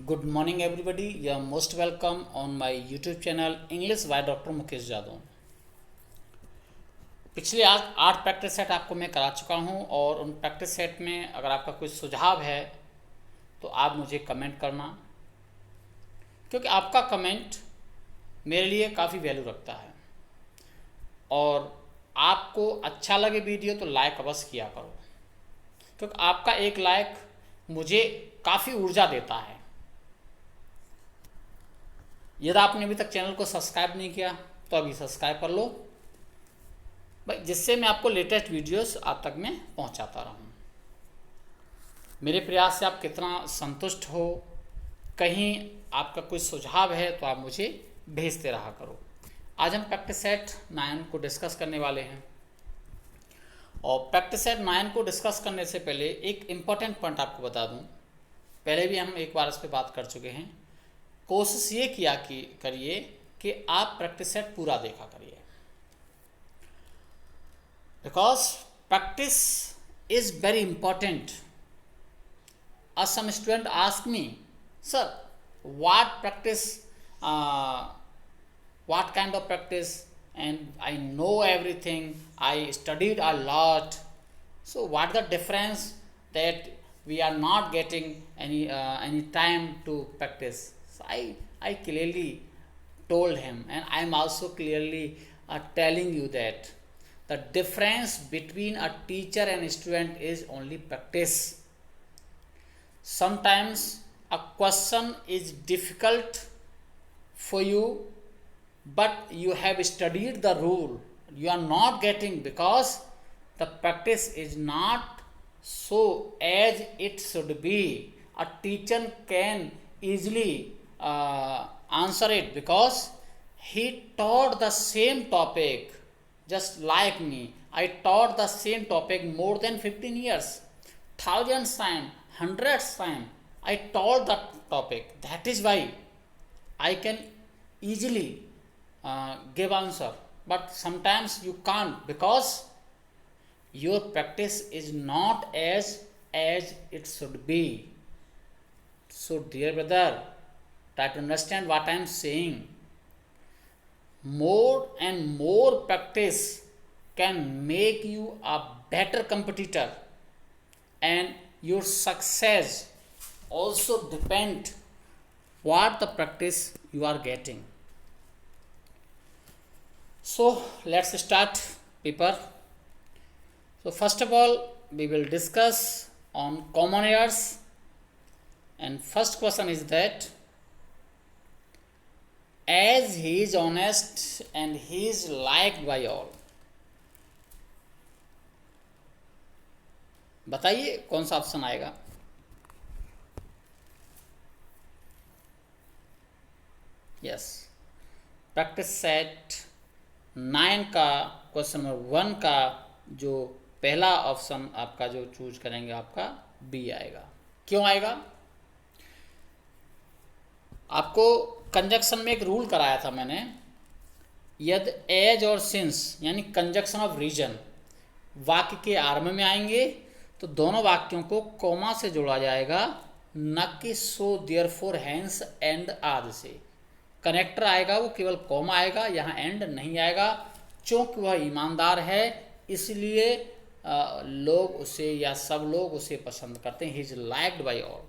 Good morning, everybody. You are most welcome on my YouTube channel English by Dr. Mukesh Jadav. पिछले आज 8 practice set आपको मैं करा चुका हूं और उन प्रैक्टिस सेट में अगर आपका कोई सुझाव है तो आप मुझे कमेंट करना, क्योंकि आपका कमेंट मेरे लिए काफ़ी वैल्यू रखता है। और आपको अच्छा लगे वीडियो तो लाइक अवश्य किया करो, क्योंकि आपका एक लाइक मुझे काफ़ी ऊर्जा देता है। यदि आपने अभी तक चैनल को सब्सक्राइब नहीं किया तो अभी सब्सक्राइब कर लो भाई, जिससे मैं आपको लेटेस्ट वीडियोस आप तक मैं पहुंचाता रहूं। मेरे प्रयास से आप कितना संतुष्ट हो, कहीं आपका कोई सुझाव है तो आप मुझे भेजते रहा करो। आज हम प्रैक्टिस सेट 9 को डिस्कस करने वाले हैं। और प्रैक्टिस सेट 9 को डिस्कस करने से पहले एक इम्पॉर्टेंट पॉइंट आपको बता दूं। पहले भी हम एक बार इस पर बात कर चुके हैं। कोशिश ये किया कि करिए कि आप प्रैक्टिस सेट पूरा देखा करिए, because practice is very important. Some student ask me, sir what practice, what kind of practice, and I know everything, I studied a lot, so what the difference that we are not getting any time to practice? So I clearly told him, and I am also clearly telling you that the difference between a teacher and student is only practice. Sometimes a question is difficult for you, but you have studied the rule, you are not getting because the practice is not so as it should be. A teacher can easily answer it because he taught the same topic. Just like me, I taught the same topic more than 15 years, thousands times, hundreds times I taught that topic. That is why I can easily give answer. But sometimes you can't because your practice is not as it should be. So dear brother, try to understand what I am saying. More and more practice can make you a better competitor, and your success also depend what the practice you are getting. So let's start, people. So first of all, we will discuss on common errors, and first question is that as he is honest and he is liked by all. बताइए कौन सा option आएगा? Yes, practice set 9 का question number 1 का जो पहला option आपका जो चूज करेंगे आपका बी आएगा। क्यों आएगा? आपको कंजक्शन में एक रूल कराया था मैंने, यदि एज और सिंस यानी कंजक्शन ऑफ रीजन वाक्य के आरंभ में आएंगे तो दोनों वाक्यों को कॉमा से जोड़ा जाएगा, न कि सो देयरफॉर हैंस एंड आदि से। कनेक्टर आएगा वो केवल कॉमा आएगा, यहाँ एंड नहीं आएगा। चूँकि वह ईमानदार है इसलिए लोग उसे या सब लोग उसे पसंद करते हैं। He is liked by all.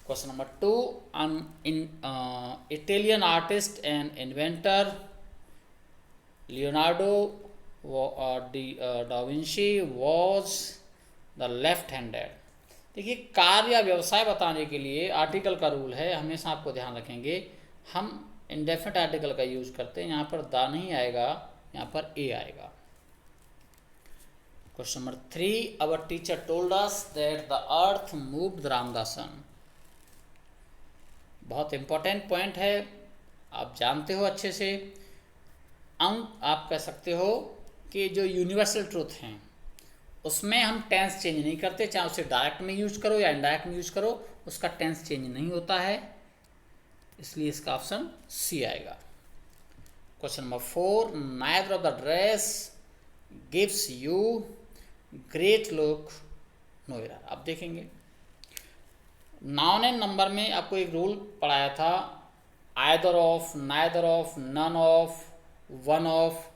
Question number 2, an Italian artist and inventor Leonardo da Vinci was the left-handed। देखिए, कार्य या व्यवसाय बताने के लिए आर्टिकल का रूल है, हमेशा आपको ध्यान रखेंगे हम इंडेफिनिट आर्टिकल का यूज करते हैं। यहाँ पर द नहीं आएगा, यहाँ पर ए आएगा। Question number 3, our teacher told us that the earth moved around the sun. बहुत इंपॉर्टेंट पॉइंट है, आप जानते हो अच्छे से। अंक आप कह सकते हो कि जो यूनिवर्सल ट्रूथ हैं उसमें हम टेंस चेंज नहीं करते, चाहे उसे डायरेक्ट में यूज करो या इनडायरेक्ट में यूज करो, उसका टेंस चेंज नहीं होता है, इसलिए इसका ऑप्शन सी आएगा। Question number 4, neither of the dress gives you great look no error. आप देखेंगे नाउन एंड नंबर में आपको एक रूल पढ़ाया था, either of, neither of, none of, one of,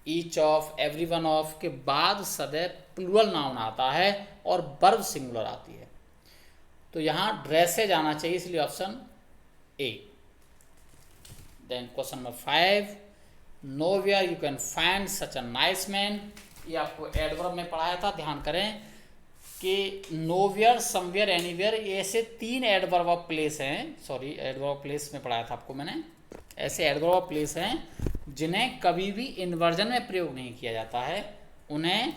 each of, every one of के बाद सदैव प्लूरल नाउन आता है और वर्ब सिंगुलर आती है। तो यहाँ ड्रेसेज आना चाहिए, इसलिए option A. Then question number 5, nowhere you can find such a nice man. ये आपको एडवर्ब में पढ़ाया था, ध्यान करें कि नोवेयर, समवेयर, एनीवेयर, ये ऐसे 3 एडवर्ब ऑफ प्लेस हैं, सॉरी एडवर्ब ऑफ प्लेस में पढ़ाया था आपको मैंने। ऐसे एडवर्ब ऑफ प्लेस हैं जिन्हें कभी भी इन्वर्जन में प्रयोग नहीं किया जाता है, उन्हें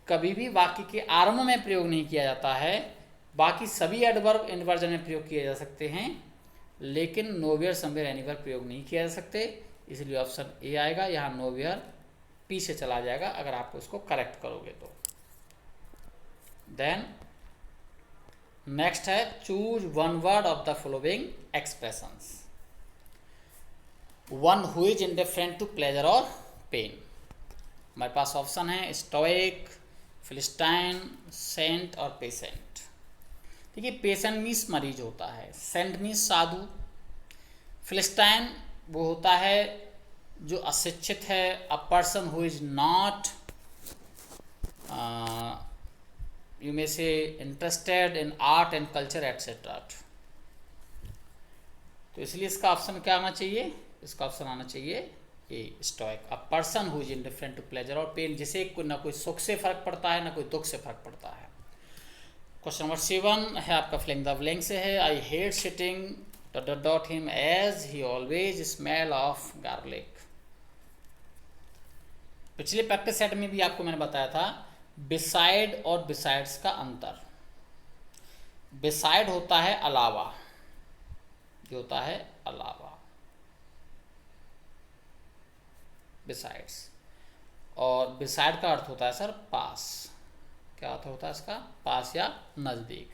कभी भी वाक्य के आरंभ में प्रयोग नहीं किया जाता है। बाकी सभी एडवर्ब इन्वर्जन में प्रयोग किए जा सकते हैं, लेकिन नोवेयर, समवेयर, एनीवेयर प्रयोग नहीं किया जा सकते, इसलिए ऑप्शन ए आएगा। यहाँ नोवेयर पीछे चला जाएगा अगर आप उसको करेक्ट करोगे तो। देन नेक्स्ट है choose one word of the following expressions. One who is indifferent to pleasure और पेन। हमारे पास ऑप्शन है स्टोइक, फिलिस्टाइन, सेंट और पेशेंट। देखिए, पेशेंट मीन्स मरीज होता है, सेंट मीन्स साधु, फिलिस्टाइन वो होता है जो अशिक्षित है, a person who is not you may say interested in art and culture etcetera. तो इसलिए इसका ऑप्शन क्या आना चाहिए? इसका ऑप्शन आना चाहिए A, stoic. A person who is indifferent to pleasure और पेन, जिसे ना कोई सुख से फर्क पड़ता है ना कोई दुख से फर्क पड़ता है। क्वेश्चन नंबर 7 है आपका फिलिंग द ब्लैंक से है। I hate sitting dot him as he always smell of garlic. पिछले प्रैक्टिस सेट में भी आपको मैंने बताया था बिसाइड और बिसाइड्स का अंतर। बिसाइड होता है अलावा, जो होता है अलावा, बिसाइड्स, और बिसाइड का अर्थ होता है सर पास। क्या अर्थ होता है इसका? पास या नज़दीक।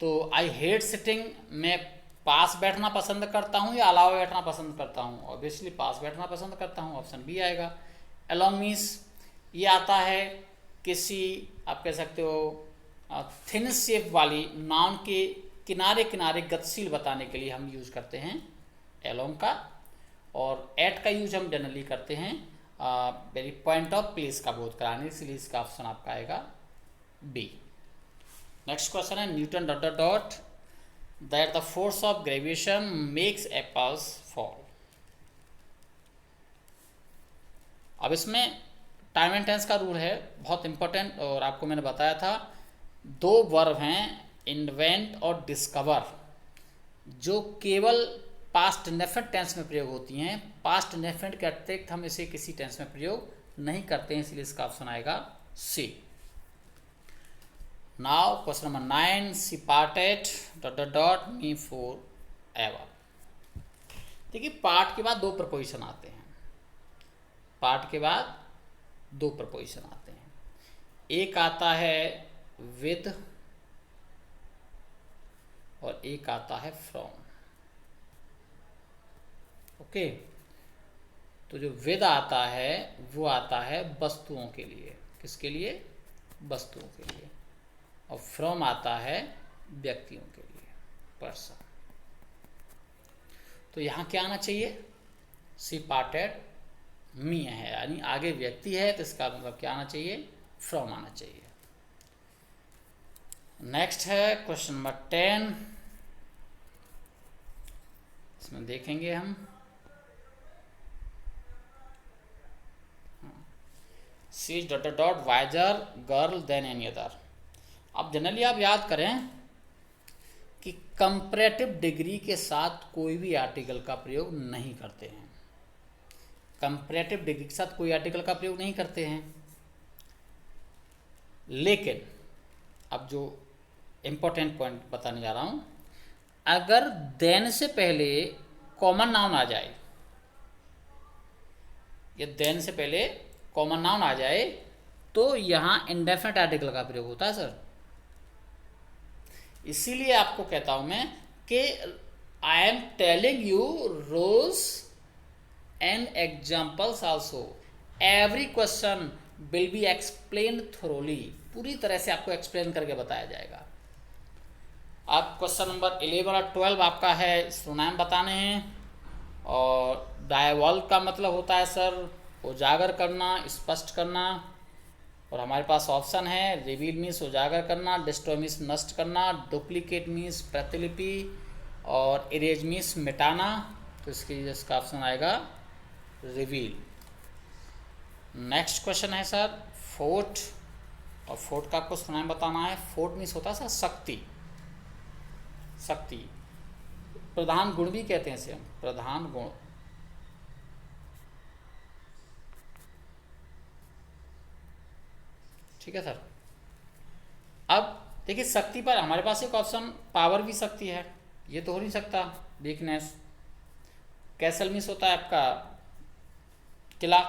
तो आई हेट सिटिंग, मैं पास बैठना पसंद करता हूँ या अलावा बैठना पसंद करता हूँ? ऑब्वियसली पास बैठना पसंद करता हूँ, ऑप्शन बी आएगा। अलोंग मीन्स ये आता है किसी, आप कह सकते हो थिन शेप वाली नाउन के किनारे किनारे गतिशील बताने के लिए हम यूज करते हैं अलोंग का, और एट का यूज हम जनरली करते हैं वेरी पॉइंट ऑफ प्लेस का बोध कराने, इसलिए इसका ऑप्शन आपका आएगा बी। नेक्स्ट क्वेश्चन है Newton dot dot dot that the force of gravitation makes apples fall. अब इसमें टाइम एंड टेंस का रूल है, बहुत इंपॉर्टेंट, और आपको मैंने बताया था 2 वर्ब हैं इन्वेंट और डिस्कवर, जो केवल पास्ट इंडेफिनिट टेंस में प्रयोग होती हैं। पास्ट इंडेफिनिट के अतिरिक्त हम इसे किसी टेंस में प्रयोग नहीं करते हैं, इसलिए इसका ऑप्शन आएगा C. Now question number 9, C parted dot dot dot me for ever. देखिए, पार्ट के बाद 2 प्रपोजिशन आते हैं, पार्ट के बाद 2 प्रपोजिशन आते हैं। एक आता है विद और एक आता है फ्रॉम। ओके, तो जो विद आता है वो आता है वस्तुओं के लिए, किसके लिए? वस्तुओं के लिए, और फ्रॉम आता है व्यक्तियों के लिए, पर्सन। तो यहाँ क्या आना चाहिए? सी पार्टेड मी है, यानी आगे व्यक्ति है, तो इसका मतलब क्या आना चाहिए? फ्रॉम आना चाहिए। नेक्स्ट है क्वेश्चन नंबर 10, इसमें देखेंगे हम C dot dot dot wiser girl than any other. अब जनरली आप याद करें कि कंपैरेटिव डिग्री के साथ कोई भी आर्टिकल का प्रयोग नहीं करते हैं, कंपैरेटिव डिग्री के साथ कोई आर्टिकल का प्रयोग नहीं करते हैं। लेकिन अब जो इंपॉर्टेंट पॉइंट बताने जा रहा हूं, अगर देन से पहले कॉमन नाउन आ जाए, या देन से पहले कॉमन नाउन आ जाए, तो यहां इंडेफिनिट आर्टिकल का प्रयोग होता है सर। इसीलिए आपको कहता हूं मैं कि आई एम टेलिंग यू रोज and examples also, every question will be explain thoroughly, पूरी तरह से आपको एक्सप्लेन करके बताया जाएगा। अब क्वेश्चन नंबर 11 और 12 आपका है सुनाम बताने हैं। और डायवॉल्व का मतलब होता है सर उजागर करना, स्पष्ट करना। और हमारे पास ऑप्शन है रिवील मीन्स उजागर करना, डिस्ट्रॉय मीन्स नष्ट करना, डुप्लीकेट मीन्स प्रतिलिपि, और इरेज मीन्स मिटाना। तो इसका ऑप्शन आएगा रिवील। नेक्स्ट क्वेश्चन है सर फोर्ट। और फोर्ट का आपको सुनाम बताना है। फोर्ट मीन्स होता है सर शक्ति, शक्ति। प्रधान गुण भी कहते हैं इसे हम, प्रधान गुण। ठीक है सर। अब देखिए शक्ति पर हमारे पास एक ऑप्शन पावर भी शक्ति है, ये तो हो नहीं सकता। वीकनेस। कैसल मीन्स होता है आपका किला।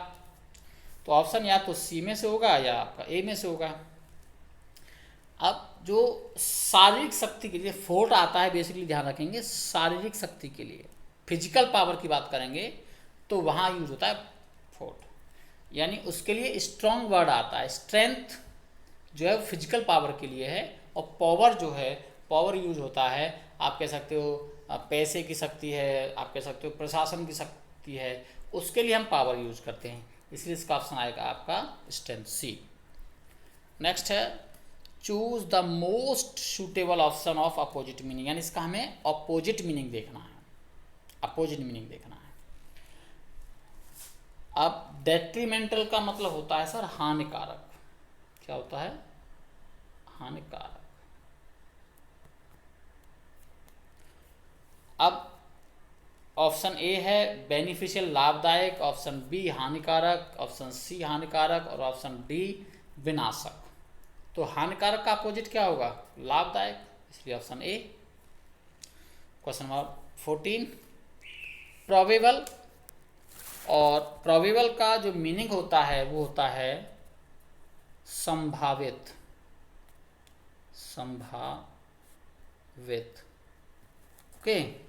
तो ऑप्शन या तो सी में से होगा या आपका ए में से होगा। अब जो शारीरिक शक्ति के लिए फोर्ट आता है, बेसिकली ध्यान रखेंगे शारीरिक शक्ति के लिए, फिजिकल पावर की बात करेंगे तो वहाँ यूज होता है फोर्ट। यानी उसके लिए स्ट्रॉन्ग वर्ड आता है। स्ट्रेंथ जो है फिजिकल पावर के लिए है, और पावर जो है पावर यूज होता है, आप कह सकते हो पैसे की शक्ति है, आप कह सकते हो प्रशासन की शक्ति है, उसके लिए हम पावर यूज करते हैं। इसलिए इसका ऑप्शन आएगा आपका स्ट्रेंथ, सी। नेक्स्ट है choose the most suitable option of opposite meaning. यानी इसका हमें अपोजिट मीनिंग देखना है, अपोजिट मीनिंग देखना है। अब डेट्रीमेंटल का मतलब होता है सर हानिकारक। क्या होता है? हानिकारक। अब ऑप्शन ए है बेनिफिशियल लाभदायक, ऑप्शन बी हानिकारक, ऑप्शन सी हानिकारक, और ऑप्शन डी विनाशक। तो हानिकारक का अपोजिट क्या होगा? लाभदायक, इसलिए ऑप्शन ए। Question number 14 probable. और प्रोबेबल का जो मीनिंग होता है वो होता है संभावित, संभावित। ओके।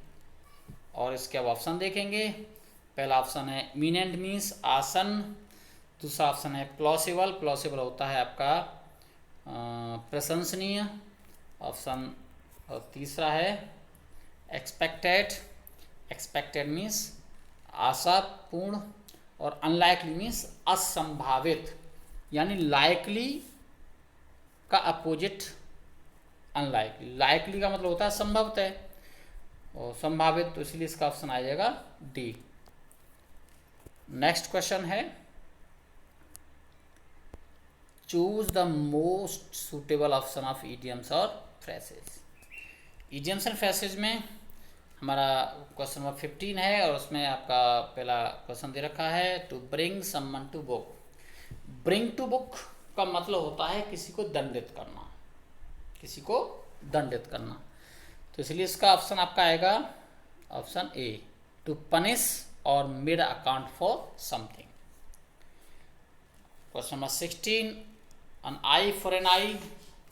और इसके अब ऑप्शन देखेंगे। पहला ऑप्शन है मीनेंट मीन्स आसन, दूसरा ऑप्शन है प्लॉसिबल, प्लॉसिबल होता है आपका प्रशंसनीय ऑप्शन, और तीसरा है एक्सपेक्टेड, एक्सपेक्टेड मीन्स आशापूर्ण, और अनलाइकली मीन्स असंभावित। यानी लाइकली का अपोजिट अनलाइकली। लाइकली का मतलब होता है संभवतः, और संभावित, तो इसलिए इसका ऑप्शन आ जाएगा डी। नेक्स्ट क्वेश्चन है choose the most suitable option of idioms और फ्रेसेस। इडियम्स एंड फ्रेसेस में हमारा क्वेश्चन नंबर 15 है, और उसमें आपका पहला क्वेश्चन दे रखा है to bring someone to book. Bring to book का मतलब होता है किसी को दंडित करना, किसी को दंडित करना। तो इसलिए इसका ऑप्शन आपका आएगा ऑप्शन ए, टू पनिश और made account for something. Question number 16 N I for N I.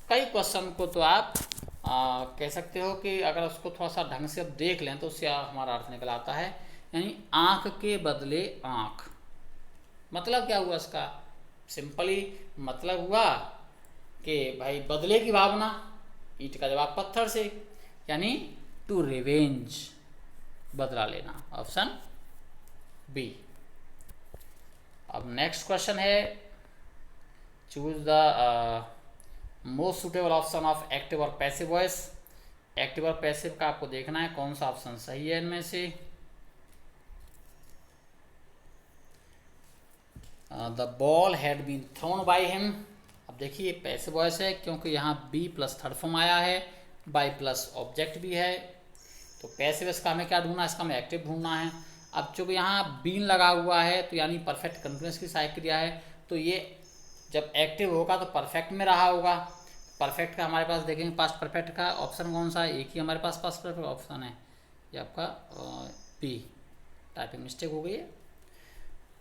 कई क्वेश्चन को तो आप कह सकते हो कि अगर उसको थोड़ा सा ढंग से अब देख लें तो उससे हमारा अर्थ निकल आता है। यानी आंख के बदले आंख। मतलब क्या हुआ इसका? सिंपली मतलब हुआ कि भाई बदले की भावना, ईंट का जवाब पत्थर से, यानी टू रिवेंज, बदला लेना, ऑप्शन बी। अब नेक्स्ट क्वेश्चन है choose the most suitable option of active और पैसिव वॉइस। एक्टिव और पैसिव का आपको देखना है कौन सा ऑप्शन सही है इनमें से। The ball had been thrown by him. अब देखिए पैसिव वॉइस है क्योंकि यहाँ बी प्लस थर्ड फॉर्म आया है, बाय प्लस ऑब्जेक्ट भी है, तो पैसिव इसका हमें क्या ढूंढना है? इसका हमें एक्टिव ढूंढना है। अब चूंकि यहाँ बीन लगा हुआ है तो यानी परफेक्ट कंटिन्यूअस की सहायक क्रिया है, तो ये जब एक्टिव होगा तो परफेक्ट में रहा होगा। परफेक्ट का हमारे पास देखेंगे पास्ट परफेक्ट का ऑप्शन कौन सा है? एक ही हमारे पास पास्ट परफेक्ट ऑप्शन है, ये आपका बी। टाइपिंग मिस्टेक हो गई है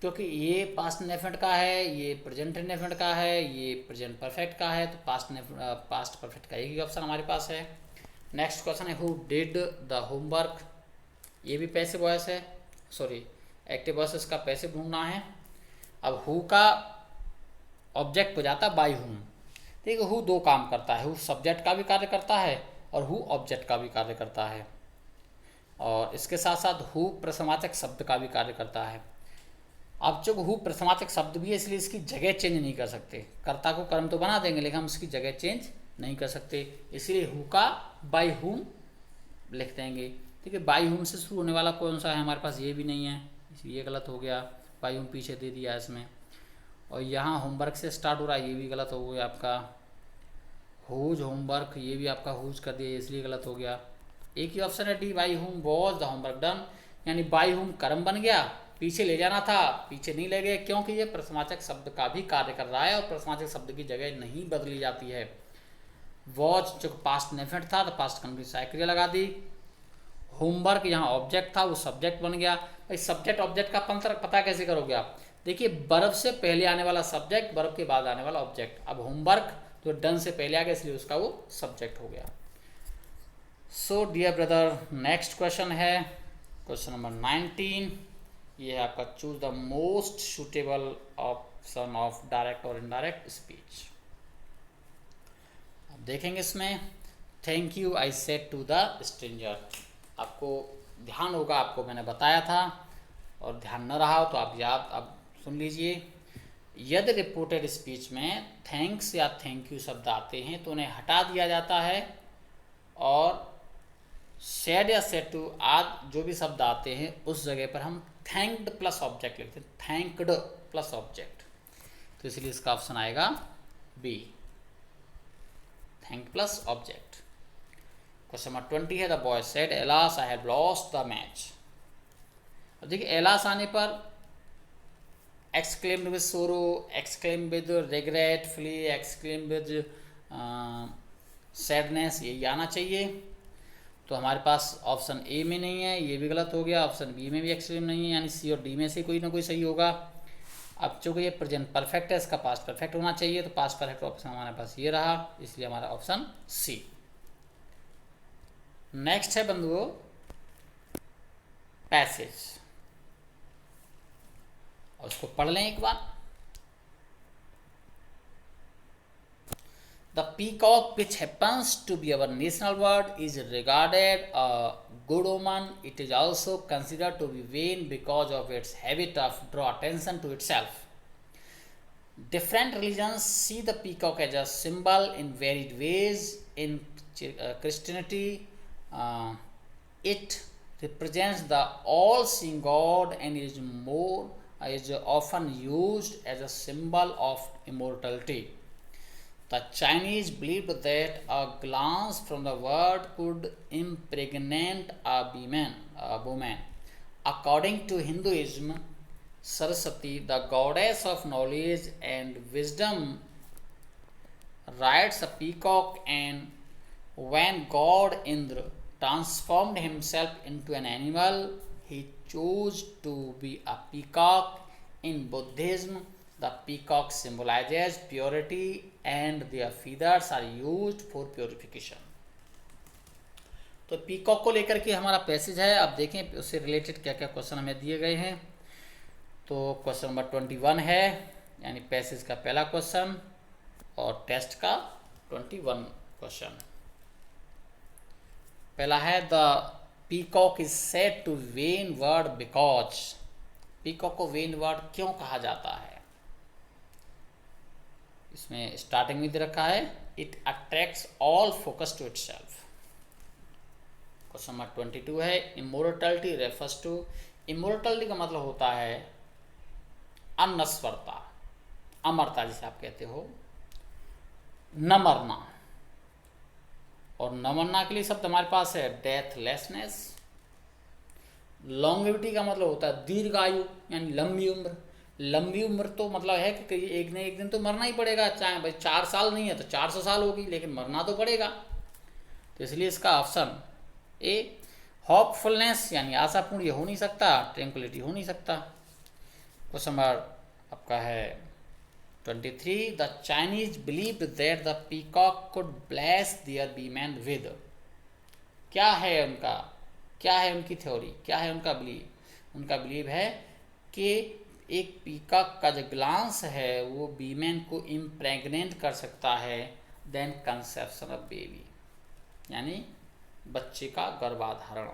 क्योंकि ये पास्ट इंडेफिनिट का है, ये प्रेजेंट इंडेफिनिट का है, ये प्रेजेंट परफेक्ट का है, तो पास्ट परफेक्ट का एक ही ऑप्शन हमारे पास है। नेक्स्ट क्वेश्चन है हु डिड द होमवर्क। ये भी पैसिव वॉइस है, सॉरी एक्टिव वॉइस, इसका पैसिव ढूंढना है। अब हु का ऑब्जेक्ट हो जाता है बाय हुम। देखिए हु दो काम करता है, हु सब्जेक्ट का भी कार्य करता है और हु ऑब्जेक्ट का भी कार्य करता है, और इसके साथ साथ हु प्रश्नवाचक शब्द का भी कार्य करता है। अब जो हु प्रश्नवाचक शब्द भी है इसलिए इसकी जगह चेंज नहीं कर सकते। कर्ता को कर्म तो बना देंगे लेकिन हम इसकी जगह चेंज नहीं कर सकते, इसलिए हु का बाय हुम लिख देंगे। ठीक है, बाय हुम से शुरू होने वाला कौन सा है हमारे पास, ये भी नहीं है, इसलिए ये गलत हो गया, बाय हुम पीछे दे दिया इसमें। और यहाँ होमवर्क से स्टार्ट हो रहा है, ये भी गलत हो गया आपका। हुज होमवर्क, ये भी आपका हुज कर दिया इसलिए गलत हो गया। एक ही ऑप्शन है D, by whom was the homework done, यानी बाय हुम कर्म बन गया, पीछे ले जाना था, पीछे नहीं ले गए क्योंकि ये प्रश्नवाचक शब्द का भी कार्य कर रहा है और प्रश्नवाचक शब्द की जगह नहीं बदली जाती है। वॉच जो पास्ट नेफेंट था तो पास्ट कंटिन्यूस क्रिया लगा दी। होमवर्क यहाँ ऑब्जेक्ट था वो सब्जेक्ट बन गया। भाई सब्जेक्ट ऑब्जेक्ट का अंतर पता कैसे करोगे आप, देखिए वर्ब से पहले आने वाला सब्जेक्ट, वर्ब के बाद आने वाला ऑब्जेक्ट। अब होमवर्क तो डन से पहले आ गया इसलिए उसका वो सब्जेक्ट हो गया। So dear brother, next question है क्वेश्चन नंबर 19। ये है आपका choose the most suitable option of direct और इनडायरेक्ट स्पीच। अब देखेंगे इसमें, thank you I said to the stranger. आपको ध्यान होगा, आपको मैंने बताया था, और ध्यान न रहा हो तो आप याद अब सुन लीजिए। यदि रिपोर्टेड स्पीच में थैंक्स या थैंक यू शब्द आते हैं तो उन्हें हटा दिया जाता है, और सेड या सेड टू आदि जो भी शब्द आते हैं उस जगह पर हम थैंक्ड प्लस ऑब्जेक्ट लिखते हैं, थैंक्ड प्लस ऑब्जेक्ट। तो इसलिए इसका ऑप्शन आएगा B, thank plus object. Question number 20 है the boy said alas I have lost the match. अब देखिए एलास आने पर exclaimed with sorrow, exclaimed with regretfully, exclaimed with sadness, यही आना चाहिए। तो हमारे पास ऑप्शन ए में नहीं है, ये भी गलत हो गया, ऑप्शन बी में भी exclaimed नहीं है, यानी सी और डी में से कोई ना कोई सही होगा। अब चूँकि ये प्रेजेंट परफेक्ट है, इसका पास्ट परफेक्ट होना चाहिए, तो पास्ट परफेक्ट ऑप्शन हमारे पास ये रहा, इसलिए हमारा ऑप्शन सी। नेक्स्ट है बंधुओं पैसेज, और उसको पढ़ लें एक बार। The peacock which happens to be our national bird is regarded a good omen, it is also considered to be vain because of its habit of draw attention to itself. Different religions see the peacock as a symbol in varied ways. In Christianity, it represents the all-seeing God and is often used as a symbol of immortality. The Chinese believed that a glance from the world could impregnate a woman. According to Hinduism, Saraswati, the goddess of knowledge and wisdom, rides a peacock, and when God Indra transformed himself into an animal, he chose to be a peacock. In Buddhism, the peacock symbolizes purity and their feathers are used for purification. तो peacock को लेकर के हमारा passage है। अब देखें उससे related क्या क्या क्वेश्चन हमें दिए गए हैं। तो क्वेश्चन नंबर 21 है, यानी पैसेज का पहला क्वेश्चन और टेस्ट का 21 क्वेश्चन। पहला है the peacock is said to vain bird because. Peacock को वेन वर्ड क्यों कहा जाता है, इसमें स्टार्टिंग में दे रखा है it attracts all focus to itself. Question number 22 है इमोर्टैलिटी रेफर्स टू। इमोर्टैलिटी का मतलब होता है अनस्वरता, अमरता जिसे आप कहते हो, न मरना। और न मरना के लिए शब्द हमारे पास है डेथलेसनेस। लॉन्गेविटी का मतलब होता है दीर्घायु, यानी लंबी उम्र। लंबी उम्र तो मतलब है कि एक न एक दिन तो मरना ही पड़ेगा, चाहे भाई 4 साल नहीं है तो 400 साल होगी, लेकिन मरना तो पड़ेगा। तो इसलिए इसका ऑप्शन ए होपफुलनेस, यानी आशापूर्ण ये हो नहीं सकता, ट्रैंक्विलिटी हो नहीं सकता। क्वेश्चन नंबर आपका है 23 the Chinese believe that the peacock could bless their women with. क्या है उनका, क्या है उनकी थ्योरी, क्या है उनका बिलीव? उनका बिलीव है कि एक पीकॉक का जो ग्लांस है वो बीमैन को इम्प्रेग्नेंट कर सकता है देन कंसेप्शन ऑफ बेबी, यानी बच्चे का गर्भाधारण।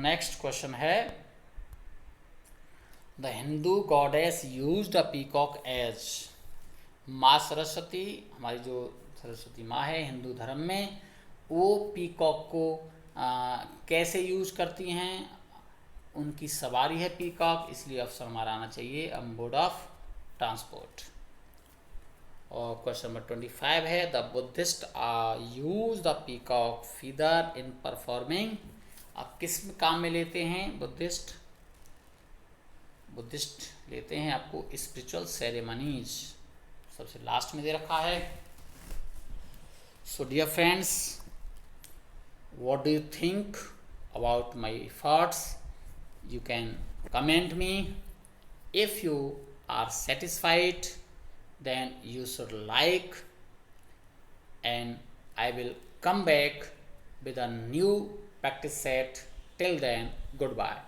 नेक्स्ट क्वेश्चन है, the Hindu goddess used a peacock as. माँ सरस्वती, हमारी जो सरस्वती माँ है हिंदू धर्म में, वो पीकॉक को कैसे यूज करती हैं? उनकी सवारी है पीकॉक, इसलिए ऑप्शन हमारा आना चाहिए मोड ऑफ ट्रांसपोर्ट। और क्वेश्चन नंबर 25 है, the Buddhist use the peacock feather in performing. आप किस काम में लेते हैं? बुद्धिस्ट लेते हैं आपको स्पिरिचुअल सेरेमनीज, सबसे लास्ट में दे रखा है। So dear friends, what do you think about my thoughts? You can comment me. If you are satisfied, then you should like, and I will come back with a new practice set. Till then, goodbye.